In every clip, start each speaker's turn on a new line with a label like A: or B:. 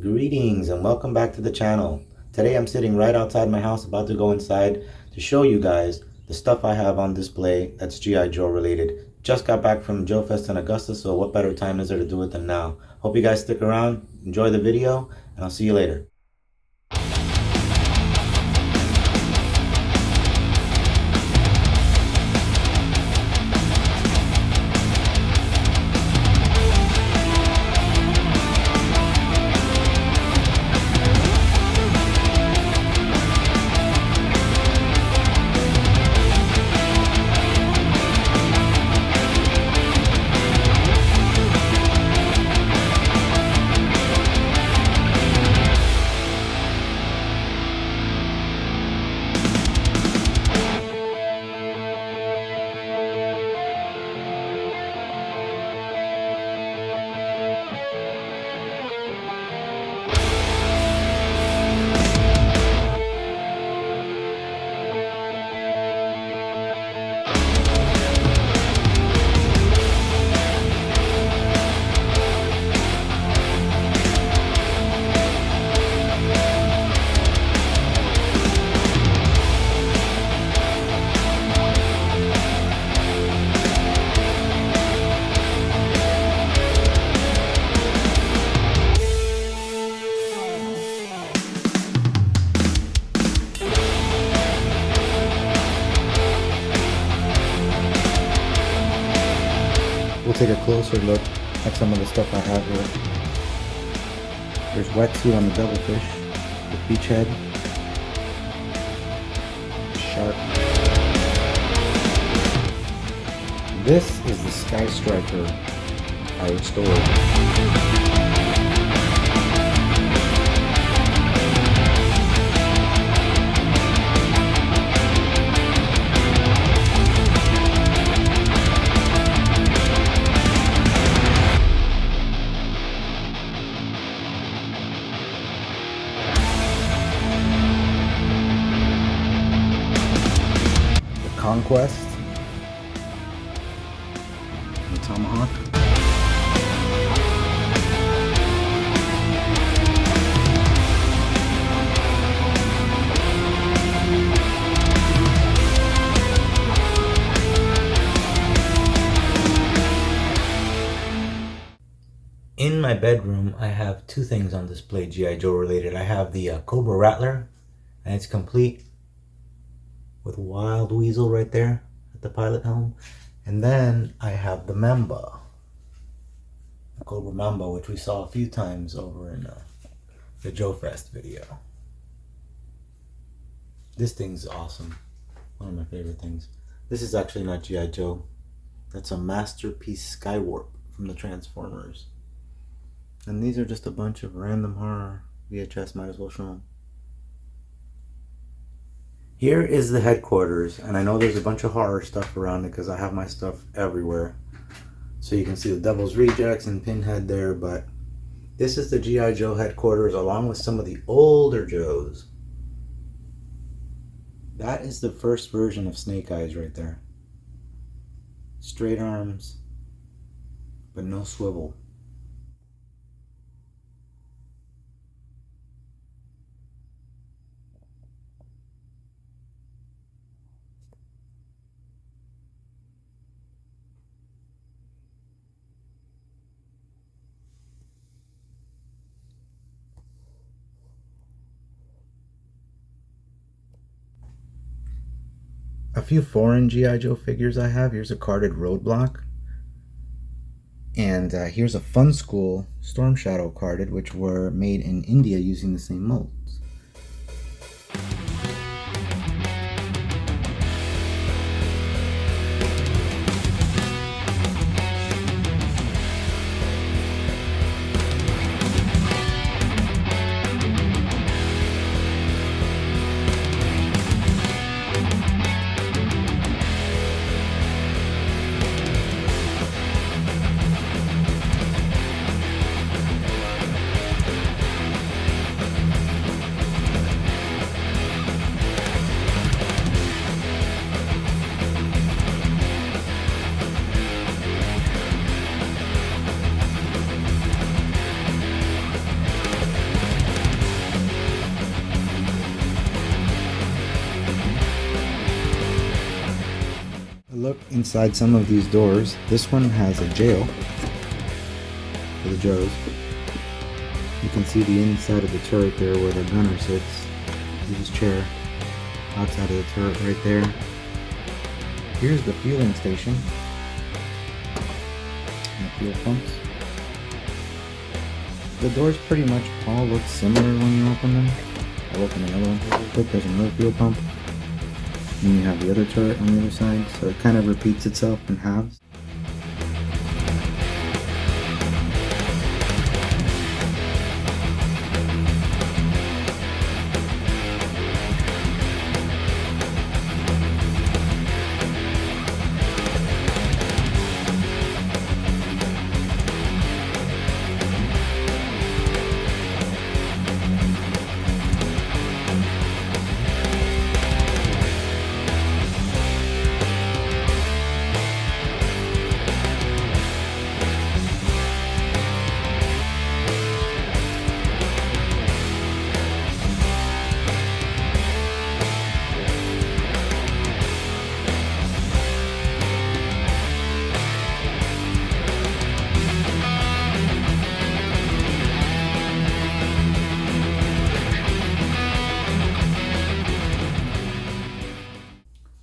A: Greetings and welcome back to the channel. Today I'm sitting right outside my house about to go inside to show you guys the stuff I have on display that's G.I. Joe related. Just got back from U.S.S in Augusta, so what better time is there to do it than now? Hope you guys stick around, enjoy the video, and I'll see you later. We'll take a closer look at some of the stuff I have here. There's wetsuit on the devilfish, the beachhead, shark. This is the Sky Striker I restored. Conquest, the Tomahawk, in my bedroom I have two things on display G.I. Joe related. I have the Cobra Rattler, and it's complete with Wild Weasel right there at the pilot helm. And then I have the Mamba, the Cobra Mamba, which we saw a few times over in the Joe Fest video. This thing's awesome. One of my favorite things. This is actually not G.I. Joe. That's a Masterpiece Skywarp from the Transformers. And these are just a bunch of random horror VHS, might as well show them. Here is the headquarters, and I know there's a bunch of horror stuff around it because I have my stuff everywhere. So you can see the Devil's Rejects and Pinhead there, but this is the G.I. Joe headquarters along with some of the older Joes. That is the first version of Snake Eyes right there. Straight arms, but no swivel. A few foreign G.I. Joe figures I have. Here's a carded Roadblock. And here's a Fun School Storm Shadow carded, which were made in India using the same molds. look inside some of these doors, this one has a jail for the Joes. You can see the inside of the turret there where the gunner sits. There's his chair outside of the turret right there. Here's the fueling station and the fuel pumps. The doors pretty much all look similar when you open them. I'll open the other one real quick. There's another fuel pump. And you have the other turret on the other side, so it kind of repeats itself in halves.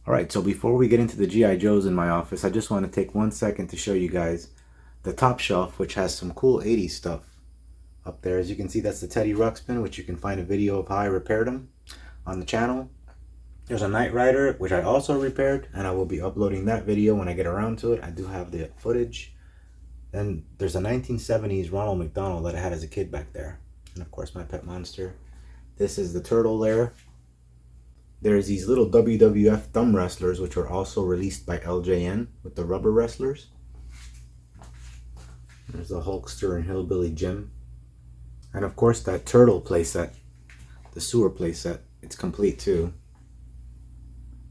A: Alright, so before we get into the G.I. Joes in my office, I just want to take 1 second to show you guys the top shelf, which has some cool 80s stuff up there. As you can see, that's the Teddy Ruxpin, which you can find a video of how I repaired them on the channel. There's a Knight Rider, which I also repaired, and I will be uploading that video when I get around to it. I do have the footage. Then there's a 1970s Ronald McDonald that I had as a kid back there. And of course, my pet monster. This is the turtle there. There's these little WWF thumb wrestlers, which were also released by LJN with the rubber wrestlers. There's the Hulkster and Hillbilly Jim. And of course that turtle playset, the sewer playset, it's complete too.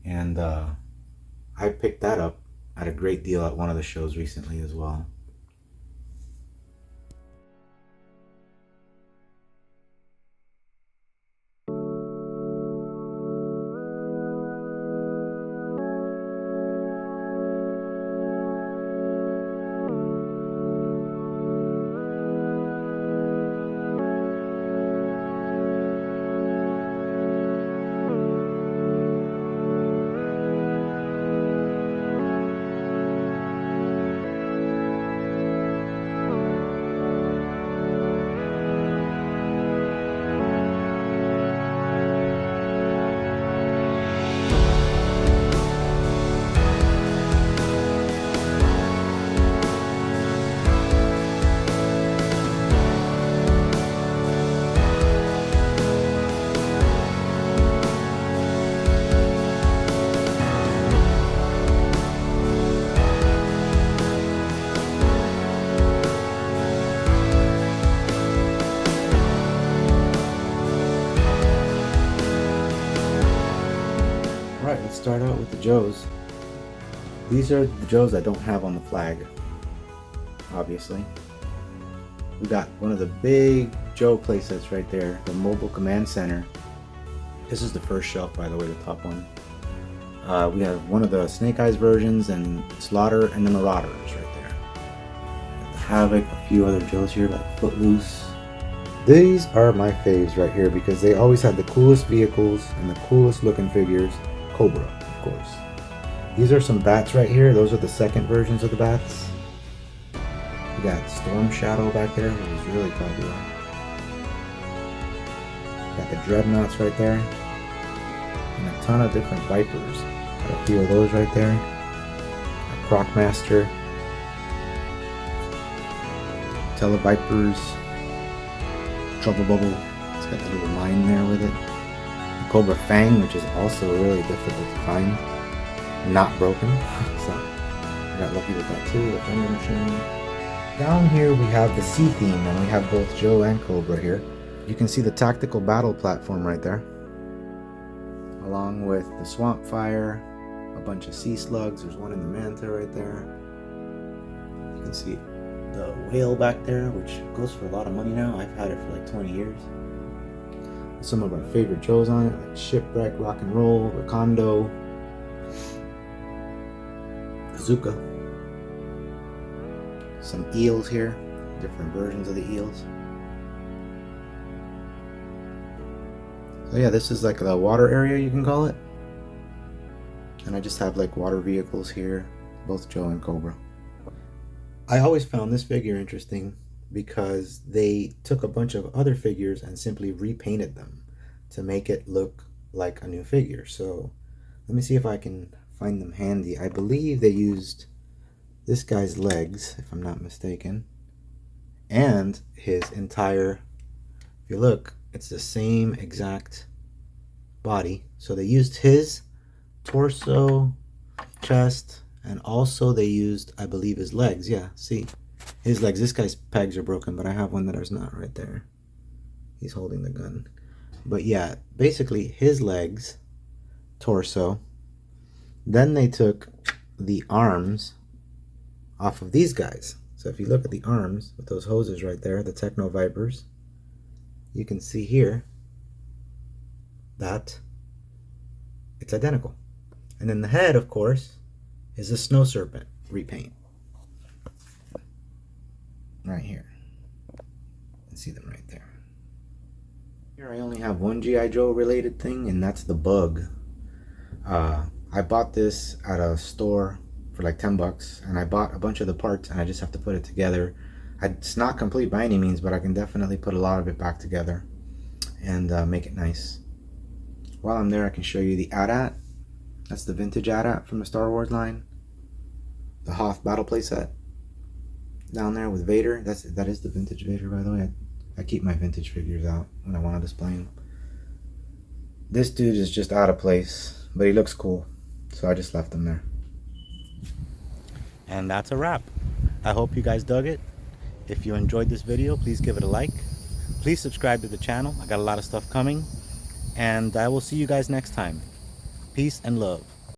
A: And I picked that up at a great deal at one of the shows recently as well. Alright, let's start out with the Joes. These are the Joes I don't have on the Flagg, obviously. We got one of the big Joe playsets right there, the Mobile Command Center. This is the first shelf, by the way, the top one. We have one of the Snake Eyes versions and Slaughter and the Marauders right there. Got the Havoc, a few other Joes here like Footloose. These are my faves right here because they always had the coolest vehicles and the coolest looking figures. Cobra, of course. These are some bats right here. Those are the second versions of the bats. We got Storm Shadow back there, which is really popular. Got the Dreadnoughts right there. And a ton of different Vipers. Got a few of those right there. A Crocmaster. Televipers. Trouble Bubble. It's got the little line there with it. Cobra Fang, which is also really difficult to find. Not broken. So I got lucky with that too, the Thunder Machine. Down here we have the Sea theme, and we have both Joe and Cobra here. You can see the tactical battle platform right there. Along with the Swamp Fire, a bunch of sea slugs. There's one in the Manta right there. You can see the whale back there, which goes for a lot of money now. I've had it for like 20 years. Some of our favorite Joes on it, like Shipwreck, Rock and Roll, Recondo. bazooka. Some eels here, different versions of the eels. So yeah, this is like the water area, you can call it. And I just have like water vehicles here, both Joe and Cobra. I always found this figure interesting because they took a bunch of other figures and simply repainted them to make it look like a new figure. So let me see if I can find them handy. I believe they used this guy's legs, if I'm not mistaken, and his entire, if you look, it's the same exact body. So they used his torso, chest, and also they used, I believe, his legs. Yeah, see, his legs. This guy's pegs are broken, but I have one that is not right there. He's holding the gun. But yeah, basically his legs, torso. Then they took the arms off of these guys. So if you look at the arms with those hoses right there, the Techno Vipers, you can see here that it's identical. And then the head, of course, is a Snow Serpent repaint. Right here. You can see them right there. Here I only have one G.I. Joe related thing, and that's the Bug. I bought this at a store for like 10 bucks, and I bought a bunch of the parts, and I just have to put it together. It's not complete by any means, but I can definitely put a lot of it back together and make it nice. While I'm there, I can show you the AT-AT. That's the vintage AT-AT from the Star Wars line. The Hoth battle playset down there with Vader. That is the vintage Vader, by the way. I keep my vintage figures out when I want to display them. This dude is just out of place, but he looks cool, so I just left him there. And that's a wrap. I hope you guys dug it. If you enjoyed this video, please give it a like. Please subscribe to the channel. I got a lot of stuff coming. And I will see you guys next time. Peace and love.